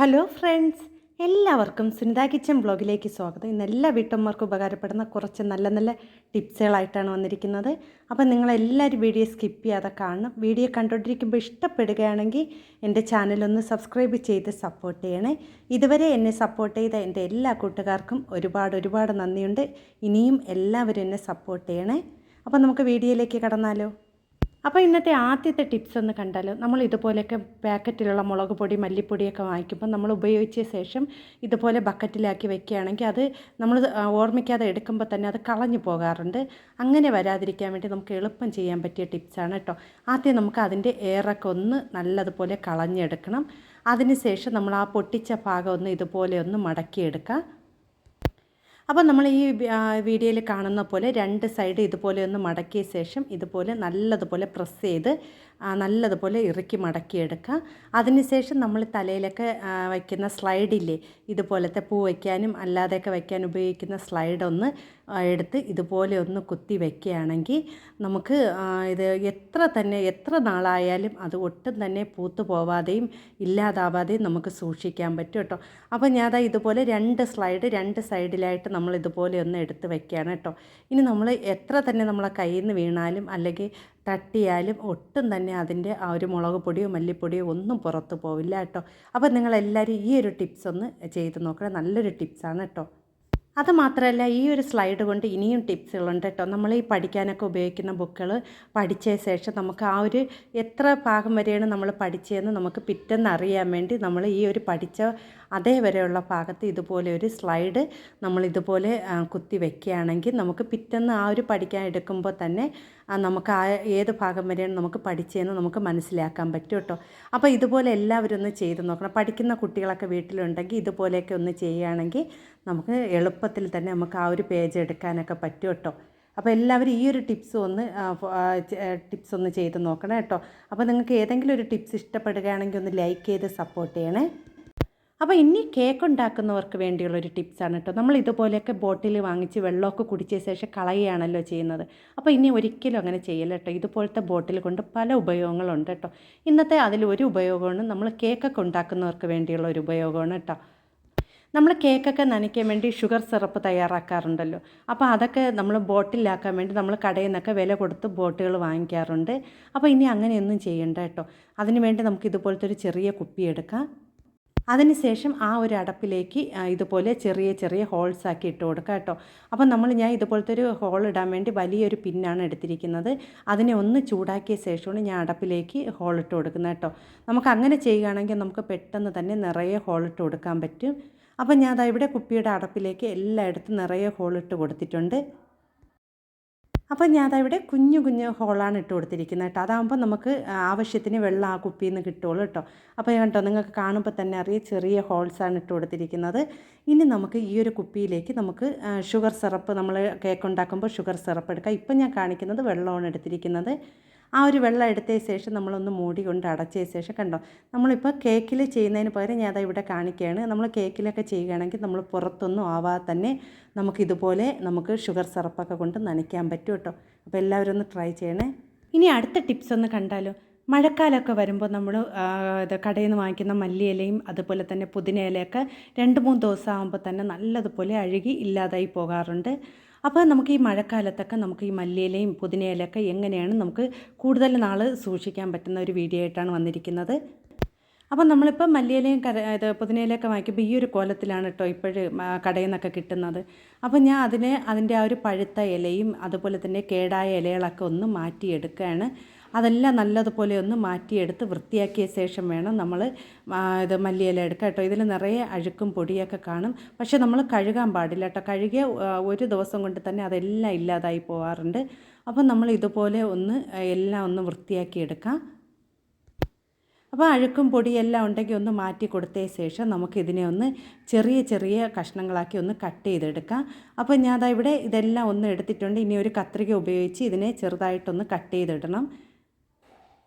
Hello friends, എല്ലാവർക്കും Sunitha kitchen ബ്ലോഗിലേക്ക് സ്വാഗതം. ഇന്ന് എല്ലാ വീട്ടമ്മമാർക്കും ഉപകാരപ്പെടുന്ന കുറച്ച് നല്ല നല്ല ടിപ്സുകളായിട്ടാണ് വന്നിരിക്കുന്നത്. അപ്പോൾ നിങ്ങളെല്ലാവരും വീഡിയോ സ്കിപ്പ് ചെയ്യാതെ കാണണം. വീഡിയോ കണ്ടുകൊണ്ടിരിക്കുമ്പോൾ ഇഷ്ടപ്പെടുകയാണെങ്കിൽ എൻ്റെ ചാനലൊന്ന് സബ്സ്ക്രൈബ് ചെയ്ത് സപ്പോർട്ട് ചെയ്യണേ. ഇതുവരെ എന്നെ സപ്പോർട്ട് ചെയ്ത എൻ്റെ എല്ലാ കൂട്ടുകാർക്കും ഒരുപാട് നന്ദിയുണ്ട്. ഇനിയും എല്ലാവരും എന്നെ സപ്പോർട്ട് ചെയ്യണേ. അപ്പോൾ നമുക്ക് വീഡിയോയിലേക്ക് കടന്നാലോ. അപ്പോൾ ഇന്നത്തെ ആദ്യത്തെ ടിപ്സ് ഒന്ന് കണ്ടാലോ. നമ്മൾ ഇതുപോലെയൊക്കെ പാക്കറ്റിലുള്ള മുളക് പൊടി മല്ലിപ്പൊടിയൊക്കെ വാങ്ങിക്കുമ്പോൾ നമ്മൾ ഉപയോഗിച്ച ശേഷം ഇതുപോലെ ബക്കറ്റിലാക്കി വെക്കുകയാണെങ്കിൽ അത് നമ്മൾ ഓർമ്മിക്കാതെ എടുക്കുമ്പോൾ തന്നെ അത് കളഞ്ഞു പോകാറുണ്ട്. അങ്ങനെ വരാതിരിക്കാൻ വേണ്ടി നമുക്ക് എളുപ്പം ചെയ്യാൻ പറ്റിയ ടിപ്സാണ് കേട്ടോ. ആദ്യം നമുക്ക് അതിൻ്റെ എയറൊക്കെ ഒന്ന് നല്ലതുപോലെ കളഞ്ഞെടുക്കണം. അതിനുശേഷം നമ്മൾ ആ പൊട്ടിച്ച ഭാഗം ഒന്ന് ഇതുപോലെ ഒന്ന് മടക്കിയെടുക്കാം. അപ്പോൾ നമ്മൾ ഈ വീഡിയോയിൽ കാണുന്ന പോലെ രണ്ട് സൈഡ് ഇതുപോലെ ഒന്ന് മടക്കിയ ശേഷം ഇതുപോലെ നല്ലതുപോലെ പ്രസ് ചെയ്ത് നല്ലതുപോലെ ഇറുക്കി മടക്കിയെടുക്കുക. അതിനുശേഷം നമ്മൾ തലയിലൊക്കെ വയ്ക്കുന്ന സ്ലൈഡില്ലേ, ഇതുപോലത്തെ പൂ വയ്ക്കാനും അല്ലാതെയൊക്കെ വയ്ക്കാൻ ഉപയോഗിക്കുന്ന സ്ലൈഡൊന്ന് എടുത്ത് ഇതുപോലെ ഒന്ന് കുത്തി വയ്ക്കുകയാണെങ്കിൽ നമുക്ക് ഇത് എത്ര നാളായാലും അത് ഒട്ടും തന്നെ പൂത്തു പോവാതെയും ഇല്ലാതാവാതെയും നമുക്ക് സൂക്ഷിക്കാൻ പറ്റും കേട്ടോ. അപ്പോൾ ഞാൻ ഇതുപോലെ രണ്ട് സൈഡിലായിട്ട് നമ്മൾ ഇതുപോലെ ഒന്ന് എടുത്ത് വയ്ക്കുകയാണ് കേട്ടോ. ഇനി നമ്മൾ എത്ര തന്നെ നമ്മളെ കയ്യിൽ നിന്ന് വീണാലും അല്ലെങ്കിൽ തട്ടിയാലും ഒട്ടും തന്നെ അതിൻ്റെ ആ ഒരു മുളക് പൊടിയോ മല്ലിപ്പൊടിയോ ഒന്നും പുറത്ത് പോവില്ല കേട്ടോ. അപ്പോൾ നിങ്ങളെല്ലാവരും ഈ ഒരു ടിപ്സ് ഒന്ന് ചെയ്ത് നോക്കണം. നല്ലൊരു ടിപ്സാണ് കേട്ടോ. അതുമാത്രമല്ല, ഈ ഒരു സ്ലൈഡ് കൊണ്ട് ഇനിയും ടിപ്സുകളുണ്ട് കേട്ടോ. നമ്മൾ ഈ പഠിക്കാനൊക്കെ ഉപയോഗിക്കുന്ന ബുക്കുകൾ പഠിച്ച ശേഷം നമുക്ക് ആ ഒരു എത്ര ഭാഗം വരെയാണ് നമ്മൾ പഠിച്ചതെന്ന് നമുക്ക് പിറ്റേന്ന് അറിയാൻ വേണ്ടി നമ്മൾ ഈ ഒരു പഠിച്ച അതേവരെയുള്ള ഭാഗത്ത് ഇതുപോലെ ഒരു സ്ലൈഡ് നമ്മൾ ഇതുപോലെ കുത്തി വയ്ക്കുകയാണെങ്കിൽ നമുക്ക് പിറ്റേന്ന് ആ ഒരു പഠിക്കാൻ എടുക്കുമ്പോൾ തന്നെ നമുക്ക് ആ ഏത് ഭാഗം വരെയാണ് നമുക്ക് പഠിച്ചതെന്ന് നമുക്ക് മനസ്സിലാക്കാൻ പറ്റും കേട്ടോ. അപ്പോൾ ഇതുപോലെ എല്ലാവരും ഒന്ന് ചെയ്ത് നോക്കണം. പഠിക്കുന്ന കുട്ടികളൊക്കെ വീട്ടിലുണ്ടെങ്കിൽ ഇതുപോലെയൊക്കെ ഒന്ന് ചെയ്യുകയാണെങ്കിൽ നമുക്ക് എളുപ്പത്തിൽ തന്നെ നമുക്ക് ആ ഒരു പേജ് എടുക്കാനൊക്കെ പറ്റും കേട്ടോ. അപ്പോൾ എല്ലാവരും ഈ ഒരു ടിപ്സ് ഒന്ന് ചെയ്ത് നോക്കണം കേട്ടോ. അപ്പോൾ നിങ്ങൾക്ക് ഏതെങ്കിലും ഒരു ടിപ്സ് ഇഷ്ടപ്പെടുകയാണെങ്കിൽ ഒന്ന് ലൈക്ക് ചെയ്ത് സപ്പോർട്ട് ചെയ്യണേ. അപ്പോൾ ഇനി കേക്ക് ഉണ്ടാക്കുന്നവർക്ക് വേണ്ടിയുള്ളൊരു ടിപ്സാണ് കേട്ടോ. നമ്മൾ ഇതുപോലെയൊക്കെ ബോട്ടിൽ വാങ്ങിച്ച് വെള്ളമൊക്കെ കുടിച്ച ശേഷം കളയുകയാണല്ലോ ചെയ്യുന്നത്. അപ്പോൾ ഇനി ഒരിക്കലും അങ്ങനെ ചെയ്യല്ല കേട്ടോ. ഇതുപോലത്തെ ബോട്ടിൽ കൊണ്ട് പല ഉപയോഗങ്ങളുണ്ട് കേട്ടോ. ഇന്നത്തെ അതിലൊരു ഉപയോഗമാണ് നമ്മൾ കേക്കൊക്കെ ഉണ്ടാക്കുന്നവർക്ക് വേണ്ടിയുള്ള ഒരു ഉപയോഗമാണ് കേട്ടോ. നമ്മൾ കേക്കൊക്കെ നനയ്ക്കാൻ വേണ്ടി ഷുഗർ സിറപ്പ് തയ്യാറാക്കാറുണ്ടല്ലോ. അപ്പോൾ അതൊക്കെ നമ്മൾ ബോട്ടിലാക്കാൻ വേണ്ടി നമ്മൾ കടയിൽ നിന്നൊക്കെ വില കൊടുത്ത് ബോട്ടുകൾ വാങ്ങിക്കാറുണ്ട്. അപ്പോൾ ഇനി അങ്ങനെയൊന്നും ചെയ്യണ്ട കേട്ടോ. അതിന് വേണ്ടി നമുക്ക് ഇതുപോലത്തെ ഒരു ചെറിയ കുപ്പി എടുക്കാം. അതിനുശേഷം ആ ഒരു അടപ്പിലേക്ക് ഇതുപോലെ ചെറിയ ഹോൾസാക്കി ഇട്ട് കൊടുക്കുക കേട്ടോ. അപ്പം ഞാൻ ഇതുപോലത്തെ ഒരു ഹോൾ ഇടാൻ വേണ്ടി വലിയൊരു പിന്നാണ് എടുത്തിരിക്കുന്നത്. അതിനെ ഒന്ന് ചൂടാക്കിയ ശേഷമാണ് ഞാൻ അടപ്പിലേക്ക് ഹോൾ ഇട്ട് കൊടുക്കുന്നത് കേട്ടോ. നമുക്ക് അങ്ങനെ ചെയ്യുകയാണെങ്കിൽ നമുക്ക് പെട്ടെന്ന് തന്നെ നിറയെ ഹോൾ ഇട്ട് കൊടുക്കാൻ പറ്റും. അപ്പം ഞാൻ ഇവിടെ കുപ്പിയുടെ അടപ്പിലേക്ക് എല്ലായിടത്തും നിറയെ ഹോൾ ഇട്ട് കൊടുത്തിട്ടുണ്ട്. അപ്പോൾ ഞാൻ ഇവിടെ കുഞ്ഞു ഹോളാണ് ഇട്ട് കൊടുത്തിരിക്കുന്നത് കേട്ടോ. അതാകുമ്പോൾ നമുക്ക് ആവശ്യത്തിന് വെള്ളം ആ കുപ്പിയിൽ നിന്ന് കിട്ടുള്ളൂ കേട്ടോ. അപ്പോൾ കേട്ടോ, നിങ്ങൾക്ക് കാണുമ്പോൾ തന്നെ അറിയാം ചെറിയ ഹോൾസാണ് ഇട്ട് കൊടുത്തിരിക്കുന്നത്. ഇനി നമുക്ക് ഈ ഒരു കുപ്പിയിലേക്ക് നമുക്ക് ഷുഗർ സിറപ്പ്, നമ്മൾ കേക്ക് ഉണ്ടാക്കുമ്പോൾ ഷുഗർ സിറപ്പ് എടുക്കാം. ഇപ്പം ഞാൻ കാണിക്കുന്നത് വെള്ളമാണ് എടുത്തിരിക്കുന്നത്. ആ ഒരു വെള്ളം എടുത്ത ശേഷം നമ്മളൊന്ന് മൂടി കൊണ്ട് അടച്ച ശേഷം കണ്ടോ, നമ്മളിപ്പോൾ കേക്കിൽ ചെയ്യുന്നതിന് പകരം ഞാൻ ഇവിടെ കാണിക്കുകയാണ്. നമ്മൾ കേക്കിലൊക്കെ ചെയ്യുകയാണെങ്കിൽ നമ്മൾ പുറത്തൊന്നും ആവാതെ തന്നെ നമുക്കിതുപോലെ ഷുഗർ സിറപ്പൊക്കെ കൊണ്ട് നനയ്ക്കാൻ പറ്റും കേട്ടോ. അപ്പോൾ എല്ലാവരും ഒന്ന് ട്രൈ ചെയ്യണേ. ഇനി അടുത്ത ടിപ്സ് ഒന്ന് കണ്ടാലോ. മഴക്കാലമൊക്കെ വരുമ്പോൾ നമ്മൾ കടയിൽ നിന്ന് വാങ്ങിക്കുന്ന മല്ലിയിലയും അതുപോലെ തന്നെ പുതിന ഇലയൊക്കെ 2-3 ദിവസം ആകുമ്പോൾ തന്നെ നല്ലതുപോലെ അഴുകി ഇല്ലാതായി പോകാറുണ്ട്. അപ്പോൾ നമുക്ക് ഈ മഴക്കാലത്തൊക്കെ നമുക്ക് ഈ മല്ലിയിലയും പുതിനയിലൊക്കെ എങ്ങനെയാണ് നമുക്ക് കൂടുതൽ നാൾ സൂക്ഷിക്കാൻ പറ്റുന്ന ഒരു വീഡിയോ ആയിട്ടാണ് വന്നിരിക്കുന്നത്. അപ്പം നമ്മളിപ്പോൾ മല്ലിയിലയും പുതിനയിലയൊക്കെ വാങ്ങിക്കുമ്പോൾ ഈ ഒരു കോലത്തിലാണ് കേട്ടോ ഇപ്പോഴും കടയിൽ നിന്നൊക്കെ കിട്ടുന്നത്. അപ്പോൾ ഞാൻ അതിൻ്റെ ആ ഒരു പഴുത്ത ഇലയും അതുപോലെ തന്നെ കേടായ ഇലകളൊക്കെ ഒന്ന് മാറ്റിയെടുക്കുകയാണ്. അതെല്ലാം നല്ലതുപോലെ ഒന്ന് മാറ്റിയെടുത്ത് വൃത്തിയാക്കിയ ശേഷം വേണം നമ്മൾ ഇത് മല്ലിയില എടുക്കുക കേട്ടോ. ഇതിൽ നിറയെ അഴുക്കും പൊടിയൊക്കെ കാണും. പക്ഷേ നമ്മൾ കഴുകാൻ പാടില്ല കേട്ടോ. കഴുകിയ ഒരു ദിവസം കൊണ്ട് തന്നെ അതെല്ലാം ഇല്ലാതായി പോകാറുണ്ട്. അപ്പം നമ്മൾ ഇതുപോലെ എല്ലാം ഒന്ന് വൃത്തിയാക്കി എടുക്കാം. അപ്പോൾ അഴുക്കും പൊടിയെല്ലാം ഉണ്ടെങ്കിൽ ഒന്ന് മാറ്റി കൊടുത്ത ശേഷം നമുക്കിതിനെ ഒന്ന് ചെറിയ കഷ്ണങ്ങളാക്കി ഒന്ന് കട്ട് ചെയ്തെടുക്കാം. അപ്പോൾ ഞാൻ ഇവിടെ ഇതെല്ലാം ഒന്ന് എടുത്തിട്ടുണ്ട്. ഇനി ഒരു കത്രിക ഉപയോഗിച്ച് ഇതിനെ ചെറുതായിട്ടൊന്ന് കട്ട് ചെയ്തിടണം.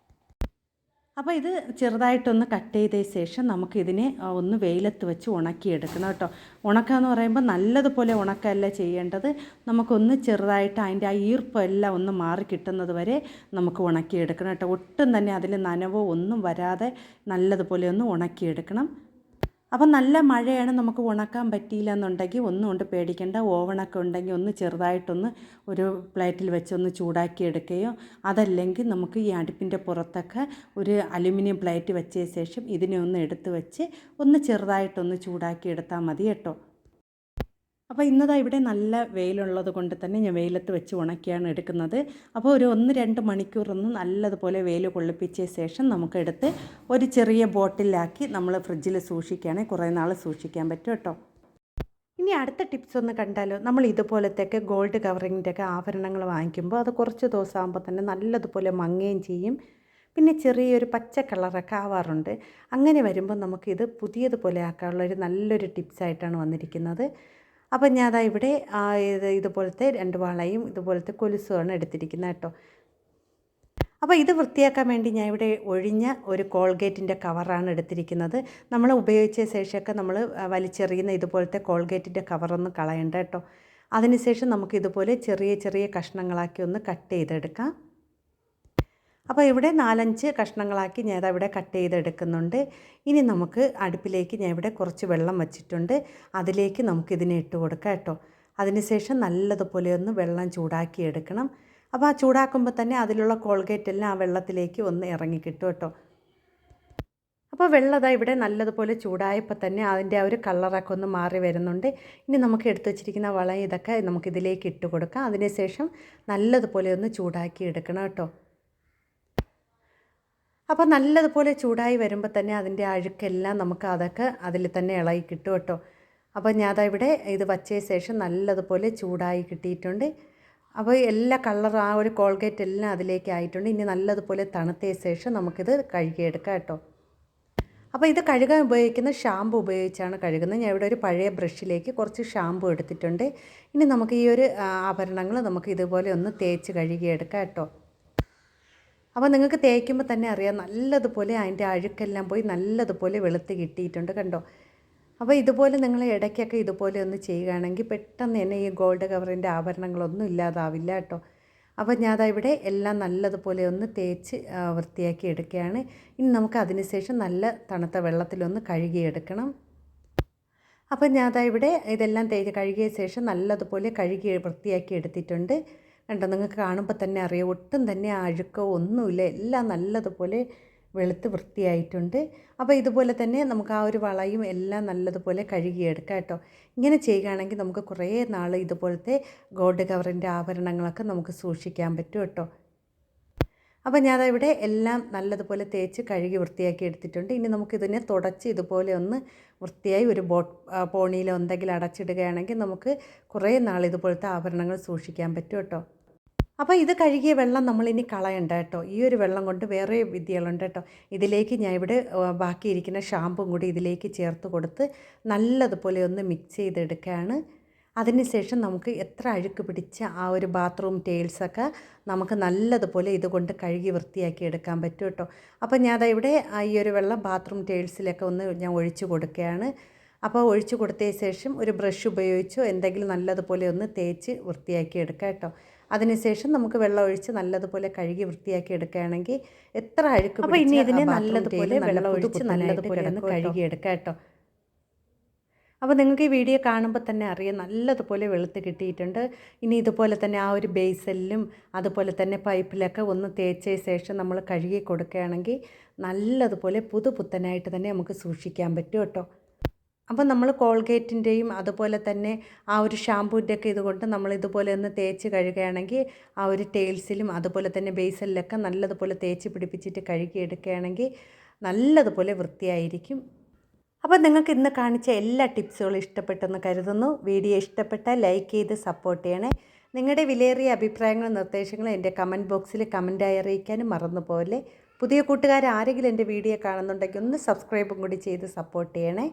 അപ്പോൾ ഇത് ചെറുതായിട്ടൊന്ന് കട്ട് ചെയ്ത ശേഷം നമുക്കിതിനെ ഒന്ന് വെയിലത്ത് വെച്ച് ഉണക്കിയെടുക്കണം കേട്ടോ. ഉണക്കുക എന്ന് പറയുമ്പോൾ നല്ലതുപോലെ ഉണക്കമല്ല ചെയ്യേണ്ടത്. നമുക്കൊന്ന് ചെറുതായിട്ട് അതിൻ്റെ ആ ഈർപ്പെല്ലാം ഒന്ന് മാറി കിട്ടുന്നത് വരെ നമുക്ക് ഉണക്കിയെടുക്കണം കേട്ടോ. ഒട്ടും തന്നെ അതിൽ നനവോ ഒന്നും വരാതെ നല്ലതുപോലെ ഒന്ന് ഉണക്കിയെടുക്കണം. അപ്പം നല്ല മഴയാണ്, നമുക്ക് ഉണക്കാൻ പറ്റിയില്ല എന്നുണ്ടെങ്കിൽ ഒന്നും കൊണ്ട് പേടിക്കേണ്ട. ഓവണൊക്കെ ഉണ്ടെങ്കിൽ ഒന്ന് ചെറുതായിട്ടൊന്ന് ഒരു പ്ലേറ്റിൽ വെച്ചൊന്ന് ചൂടാക്കി എടുക്കുകയോ, അതല്ലെങ്കിൽ നമുക്ക് ഈ അടുപ്പിൻ്റെ പുറത്തൊക്കെ ഒരു അലുമിനിയം പ്ലേറ്റ് വെച്ച ശേഷം ഇതിനെ ഒന്ന് എടുത്ത് വെച്ച് ഒന്ന് ചെറുതായിട്ടൊന്ന് ചൂടാക്കി എടുത്താൽ മതി കേട്ടോ. അപ്പോൾ ഇന്നതാ ഇവിടെ നല്ല വെയിലുള്ളത് കൊണ്ട് തന്നെ ഞാൻ വെയിലത്ത് വെച്ച് ഉണക്കിയാണ് എടുക്കുന്നത്. അപ്പോൾ ഒരു 1-2 മണിക്കൂറൊന്ന് നല്ലതുപോലെ വെയിൽ കൊള്ളിപ്പിച്ച ശേഷം നമുക്കെടുത്ത് ഒരു ചെറിയ ബോട്ടിലാക്കി നമ്മൾ ഫ്രിഡ്ജിൽ സൂക്ഷിക്കുകയാണെങ്കിൽ കുറേ നാൾ സൂക്ഷിക്കാൻ പറ്റും കേട്ടോ. ഇനി അടുത്ത ടിപ്സ് ഒന്ന് കണ്ടാലോ. നമ്മൾ ഇതുപോലത്തെയൊക്കെ ഗോൾഡ് കവറിങ്ങിൻ്റെയൊക്കെ ആഭരണങ്ങൾ വാങ്ങിക്കുമ്പോൾ അത് കുറച്ച് ദിവസമാകുമ്പോൾ തന്നെ നല്ലതുപോലെ മങ്ങുകയും ചെയ്യും. പിന്നെ ചെറിയൊരു പച്ച കളറൊക്കെ ആവാറുണ്ട്. അങ്ങനെ വരുമ്പോൾ നമുക്കിത് പുതിയതുപോലെ ആക്കാനുള്ളൊരു നല്ലൊരു ടിപ്സായിട്ടാണ് വന്നിരിക്കുന്നത്. അപ്പം ഞാൻ അതാ ഇവിടെ ഇതുപോലത്തെ 2 വളയും ഇതുപോലത്തെ കൊലുസുമാണ് എടുത്തിരിക്കുന്നത് കേട്ടോ. അപ്പോൾ ഇത് വൃത്തിയാക്കാൻ വേണ്ടി ഞാൻ ഇവിടെ ഒഴിഞ്ഞ ഒരു കോൾഗേറ്റിൻ്റെ കവറാണ് എടുത്തിരിക്കുന്നത്. നമ്മൾ ഉപയോഗിച്ച ശേഷമൊക്കെ നമ്മൾ വലിച്ചെറിയുന്ന ഇതുപോലത്തെ കോൾഗേറ്റിൻ്റെ കവറൊന്ന് കളയണ്ട കേട്ടോ. അതിനുശേഷം നമുക്കിതുപോലെ ചെറിയ ചെറിയ കഷ്ണങ്ങളാക്കി ഒന്ന് കട്ട് ചെയ്തെടുക്കാം. അപ്പോൾ ഇവിടെ 4-5 കഷ്ണങ്ങളാക്കി ഞാൻ അവിടെ കട്ട് ചെയ്തെടുക്കുന്നുണ്ട്. ഇനി നമുക്ക് അടുപ്പിലേക്ക് ഞാൻ ഇവിടെ കുറച്ച് വെള്ളം വച്ചിട്ടുണ്ട്. അതിലേക്ക് നമുക്കിതിനെ ഇട്ട് കൊടുക്കാം കേട്ടോ. അതിനുശേഷം നല്ലതുപോലെ ഒന്ന് വെള്ളം ചൂടാക്കി എടുക്കണം. അപ്പോൾ ആ ചൂടാക്കുമ്പോൾ തന്നെ അതിലുള്ള കോൾഗേറ്റ് എല്ലാം ആ വെള്ളത്തിലേക്ക് ഒന്ന് ഇറങ്ങി കിട്ടും കേട്ടോ. അപ്പോൾ വെള്ളം ഇവിടെ നല്ലതുപോലെ ചൂടായപ്പോൾ തന്നെ അതിൻ്റെ ആ ഒരു കളറൊക്കെ ഒന്ന് മാറി വരുന്നുണ്ട്. ഇനി നമുക്ക് എടുത്തു വച്ചിരിക്കുന്ന വളം ഇതൊക്കെ നമുക്കിതിലേക്ക് ഇട്ട് കൊടുക്കാം. അതിനുശേഷം നല്ലതുപോലെ ഒന്ന് ചൂടാക്കി എടുക്കണം കേട്ടോ. അപ്പോൾ നല്ലതുപോലെ ചൂടായി വരുമ്പോൾ തന്നെ അതിൻ്റെ അഴുക്കെല്ലാം നമുക്ക് അതൊക്കെ അതിൽ തന്നെ ഇളകി കിട്ടും കേട്ടോ. അപ്പോൾ ഞാൻ ഇവിടെ ഇത് വച്ച ശേഷം നല്ലതുപോലെ ചൂടായി കിട്ടിയിട്ടുണ്ട്. അപ്പോൾ എല്ലാ കളർ ആ ഒരു കോൾഗേറ്റ് എല്ലാം അതിലേക്ക് ആയിട്ടുണ്ട്. ഇനി നല്ലതുപോലെ തണുത്ത ശേഷം നമുക്കിത് കഴുകിയെടുക്കാം കേട്ടോ. അപ്പോൾ ഇത് കഴുകാൻ ഉപയോഗിക്കുന്ന ഷാമ്പു ഉപയോഗിച്ചാണ് കഴുകുന്നത്. ഞാൻ ഇവിടെ ഒരു പഴയ ബ്രഷിലേക്ക് കുറച്ച് ഷാമ്പു എടുത്തിട്ടുണ്ട്. ഇനി നമുക്ക് ഈ ഒരു ആഭരണങ്ങൾ നമുക്ക് ഇതുപോലെ ഒന്ന് തേച്ച് കഴുകിയെടുക്കാം കേട്ടോ. അപ്പോൾ നിങ്ങൾക്ക് തേക്കുമ്പോൾ തന്നെ അറിയാം നല്ലതുപോലെ അതിൻ്റെ അഴുക്കെല്ലാം പോയി നല്ലതുപോലെ വെളുത്ത് കിട്ടിയിട്ടുണ്ട് കണ്ടോ. അപ്പോൾ ഇതുപോലെ നിങ്ങൾ ഇടയ്ക്കൊക്കെ ഇതുപോലെ ഒന്ന് ചെയ്യുകയാണെങ്കിൽ പെട്ടെന്ന് തന്നെ ഈ ഗോൾഡ് കവറിൻ്റെ ആഭരണങ്ങളൊന്നും ഇല്ലാതാവില്ല കേട്ടോ. അപ്പോൾ ഞാൻ ഇവിടെ എല്ലാം നല്ലതുപോലെ ഒന്ന് തേച്ച് വൃത്തിയാക്കി എടുക്കുകയാണ്. ഇനി നമുക്ക് അതിനുശേഷം നല്ല തണുത്ത വെള്ളത്തിലൊന്ന് കഴുകിയെടുക്കണം. അപ്പോൾ ഞാൻ ഇവിടെ ഇതെല്ലാം കഴുകിയ ശേഷം നല്ലതുപോലെ കഴുകി വൃത്തിയാക്കി എടുത്തിട്ടുണ്ട് കണ്ടോ. നിങ്ങൾക്ക് കാണുമ്പോൾ തന്നെ അറിയാം ഒട്ടും തന്നെ അഴുക്കോ ഒന്നുമില്ല, എല്ലാം നല്ലതുപോലെ വെളുത്ത് വൃത്തിയായിട്ടുണ്ട്. അപ്പോൾ ഇതുപോലെ തന്നെ നമുക്ക് ആ ഒരു വളയും എല്ലാം നല്ലതുപോലെ കഴുകിയെടുക്കാം കേട്ടോ. ഇങ്ങനെ ചെയ്യുകയാണെങ്കിൽ നമുക്ക് കുറേ നാൾ ഇതുപോലത്തെ ഗോൾഡ് കവറിൻ്റെ ആഭരണങ്ങളൊക്കെ നമുക്ക് സൂക്ഷിക്കാൻ പറ്റും കേട്ടോ. അപ്പോൾ ഞാൻ ഇവിടെ എല്ലാം നല്ലതുപോലെ തേച്ച് കഴുകി വൃത്തിയാക്കി എടുത്തിട്ടുണ്ട്. ഇനി നമുക്കിതിനെ തുടച്ച് ഇതുപോലെ ഒന്ന് വൃത്തിയായി ഒരു പോണിയിലോ എന്തെങ്കിലും അടച്ചിടുകയാണെങ്കിൽ നമുക്ക് കുറേ നാൾ ഇതുപോലത്തെ ആഭരണങ്ങൾ സൂക്ഷിക്കാൻ പറ്റും കേട്ടോ. അപ്പോൾ ഇത് കഴുകിയ വെള്ളം നമ്മളിനി കളയണ്ട കേട്ടോ. ഈ ഒരു വെള്ളം കൊണ്ട് വേറെ വിദ്യകളുണ്ട് കേട്ടോ. ഇതിലേക്ക് ഞാൻ ഇവിടെ ബാക്കിയിരിക്കുന്ന ഷാമ്പും കൂടി ഇതിലേക്ക് ചേർത്ത് കൊടുത്ത് നല്ലതുപോലെ ഒന്ന് മിക്സ് ചെയ്തെടുക്കുകയാണ്. അതിനുശേഷം നമുക്ക് എത്ര അഴുക്ക് പിടിച്ച ആ ഒരു ബാത്റൂം ടൈൽസൊക്കെ നമുക്ക് നല്ലതുപോലെ ഇതുകൊണ്ട് കഴുകി വൃത്തിയാക്കി എടുക്കാൻ പറ്റും കേട്ടോ. അപ്പോൾ ഞാൻ ഇവിടെ ഈ ഒരു വെള്ളം ബാത്റൂം ടൈൽസിലൊക്കെ ഒന്ന് ഞാൻ ഒഴിച്ചു കൊടുക്കുകയാണ്. അപ്പോൾ ഒഴിച്ചു കൊടുത്തതിന് ശേഷം ഒരു ബ്രഷ് ഉപയോഗിച്ചോ എന്തെങ്കിലും നല്ലതുപോലെ ഒന്ന് തേച്ച് വൃത്തിയാക്കി എടുക്കാം കേട്ടോ. അതിനുശേഷം നമുക്ക് വെള്ളം ഒഴിച്ച് നല്ലതുപോലെ കഴുകി വൃത്തിയാക്കി എടുക്കുകയാണെങ്കിൽ എത്ര അഴുക്ക് അപ്പോൾ ഇനി ഇതിനെ നല്ലതുപോലെ വെള്ളം ഒഴിച്ച് നല്ലതുപോലെ ഒന്ന് കഴുകിയെടുക്കാം കേട്ടോ. അപ്പോൾ നിങ്ങൾക്ക് ഈ വീഡിയോ കാണുമ്പോൾ തന്നെ അറിയാം നല്ലതുപോലെ വെളുത്ത് കിട്ടിയിട്ടുണ്ട്. ഇനി ഇതുപോലെ തന്നെ ആ ഒരു ബേസിലും അതുപോലെ തന്നെ പൈപ്പിലൊക്കെ ഒന്ന് തേച്ച ശേഷം നമ്മൾ കഴുകി കൊടുക്കുകയാണെങ്കിൽ നല്ലതുപോലെ പുതുപുത്തനായിട്ട് തന്നെ നമുക്ക് സൂക്ഷിക്കാൻ പറ്റും കേട്ടോ. അപ്പോൾ നമ്മൾ കോൾഗേറ്റിൻ്റെയും അതുപോലെ തന്നെ ആ ഒരു ഷാമ്പൂൻ്റെയൊക്കെ ഇതുകൊണ്ട് നമ്മൾ ഇതുപോലെ ഒന്ന് തേച്ച് കഴുകുകയാണെങ്കിൽ ആ ഒരു ടൈൽസിലും അതുപോലെ തന്നെ ബേസിലൊക്കെ നല്ലതുപോലെ തേച്ച് പിടിപ്പിച്ചിട്ട് കഴുകിയെടുക്കുകയാണെങ്കിൽ നല്ലതുപോലെ വൃത്തിയായിരിക്കും. അപ്പോൾ നിങ്ങൾക്ക് ഇന്ന് കാണിച്ച എല്ലാ ടിപ്സുകളും ഇഷ്ടപ്പെട്ടെന്ന് കരുതുന്നു. വീഡിയോ ഇഷ്ടപ്പെട്ടാൽ ലൈക്ക് ചെയ്ത് സപ്പോർട്ട് ചെയ്യണേ. നിങ്ങളുടെ വിലയേറിയ അഭിപ്രായങ്ങളും നിർദ്ദേശങ്ങളും എൻ്റെ കമൻറ്റ് ബോക്സിൽ കമൻറ്റായി അറിയിക്കാനും മറന്നുപോലെ. പുതിയ കൂട്ടുകാർ ആരെങ്കിലും എൻ്റെ വീഡിയോ കാണുന്നുണ്ടെങ്കിൽ ഒന്ന് സബ്സ്ക്രൈബും കൂടി ചെയ്ത് സപ്പോർട്ട് ചെയ്യണേ.